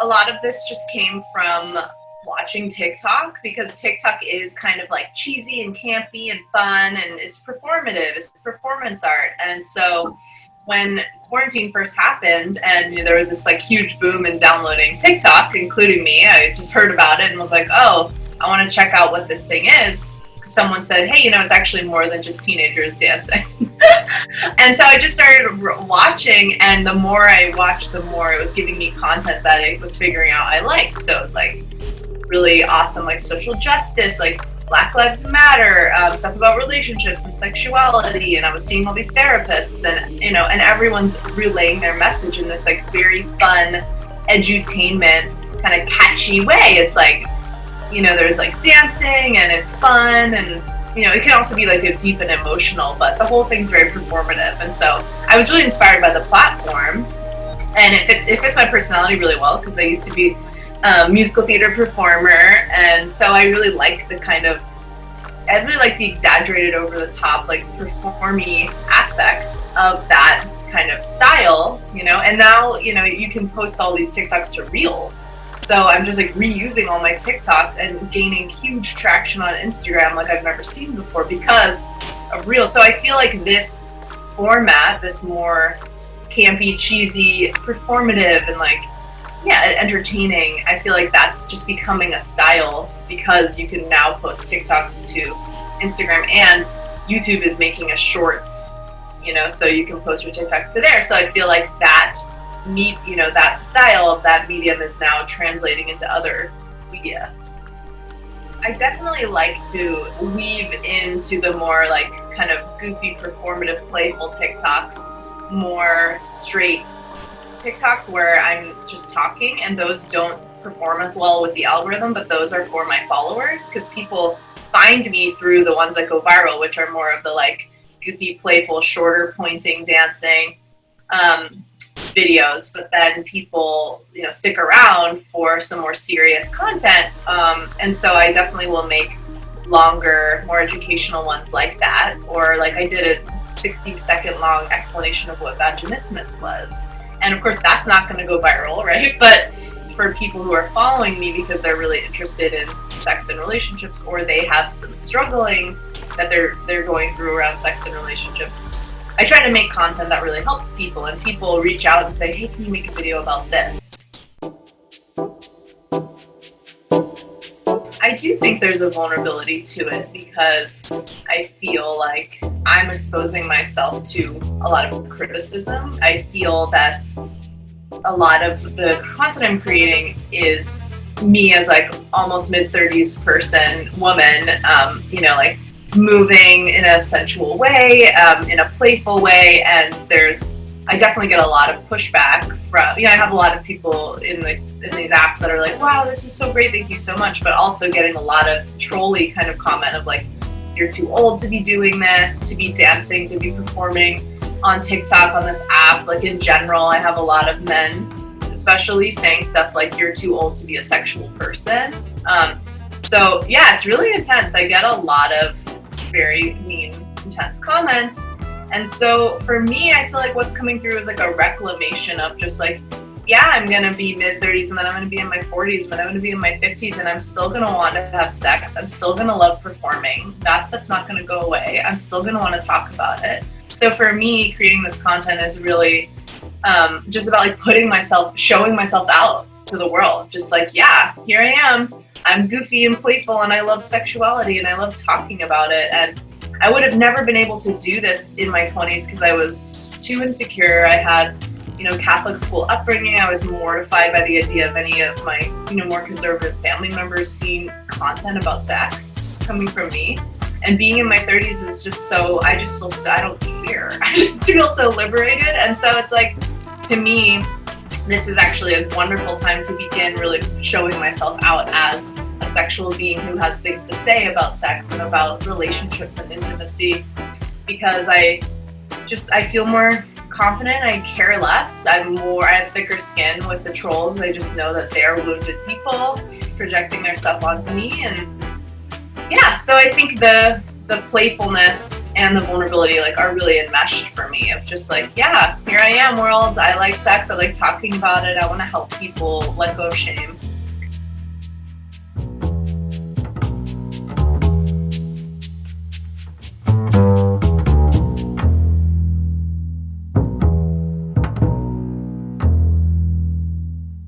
a lot of this just came from watching TikTok, because TikTok is kind of like cheesy and campy and fun, and it's performative, it's performance art. And so when quarantine first happened and there was this like huge boom in downloading TikTok, including me, I just heard about it and was like, oh, I want to check out what this thing is. Someone said, hey, it's actually more than just teenagers dancing. And so I just started watching, and the more I watched, the more it was giving me content that I was figuring out I liked. So it was like really awesome, like social justice, like Black Lives Matter, stuff about relationships and sexuality. And I was seeing all these therapists, and and everyone's relaying their message in this like very fun edutainment kind of catchy way. It's like, there's like dancing and it's fun, and it can also be like deep and emotional, but the whole thing's very performative. And so I was really inspired by the platform, and it fits my personality really well, because I used to be a musical theater performer, and so I really like the exaggerated, over the top, like performy aspect of that kind of style, and now you can post all these TikToks to Reels. So I'm just like reusing all my TikToks and gaining huge traction on Instagram like I've never seen before because of Reels. So I feel like this format, this more campy, cheesy, performative, and like, entertaining, I feel like that's just becoming a style, because you can now post TikToks to Instagram, and YouTube is making a shorts, so you can post your TikToks to there. So I feel like that that style of that medium is now translating into other media. I definitely like to weave into the more like kind of goofy, performative, playful TikToks, more straight TikToks where I'm just talking, and those don't perform as well with the algorithm, but those are for my followers, because people find me through the ones that go viral, which are more of the like goofy, playful, shorter pointing, dancing videos. But then people, stick around for some more serious content. And so I definitely will make longer, more educational ones like that. Or like I did a 60-second long explanation of what vaginismus was. And of course, that's not going to go viral, right? But for people who are following me because they're really interested in sex and relationships, or they have some struggling that they're going through around sex and relationships, I try to make content that really helps people, and people reach out and say, hey, can you make a video about this? I do think there's a vulnerability to it, because I feel like I'm exposing myself to a lot of criticism. I feel that a lot of the content I'm creating is me as like almost mid-30s person, woman, like moving in a sensual way, in a playful way, and I definitely get a lot of pushback from, I have a lot of people in these apps that are like, wow, this is so great, thank you so much, but also getting a lot of trolly kind of comment of like, you're too old to be doing this, to be dancing, to be performing on TikTok, on this app. Like in general, I have a lot of men especially saying stuff like, you're too old to be a sexual person. So yeah, it's really intense. I get a lot of very mean, intense comments. And so for me, I feel like what's coming through is like a reclamation of just like, yeah, I'm going to be mid-30s, and then I'm going to be in my 40s, and then I'm going to be in my 50s, and I'm still going to want to have sex. I'm still going to love performing. That stuff's not going to go away. I'm still going to want to talk about it. So for me, creating this content is really just about like showing myself out to the world. Just like, yeah, here I am. I'm goofy and playful, and I love sexuality, and I love talking about it. And I would have never been able to do this in my 20s because I was too insecure. I had, Catholic school upbringing. I was mortified by the idea of any of my, more conservative family members seeing content about sex coming from me. And being in my 30s is just I don't care. I just feel so liberated. And so it's like, to me, this is actually a wonderful time to begin really showing myself out as a sexual being who has things to say about sex and about relationships and intimacy, because I feel more confident. I care less. I have thicker skin with the trolls. I just know that they're wounded people projecting their stuff onto me. And yeah, so I think the the playfulness and the vulnerability like are really enmeshed for me, of just like, yeah, here I am, world. I like sex. I like talking about it. I want to help people let go of shame.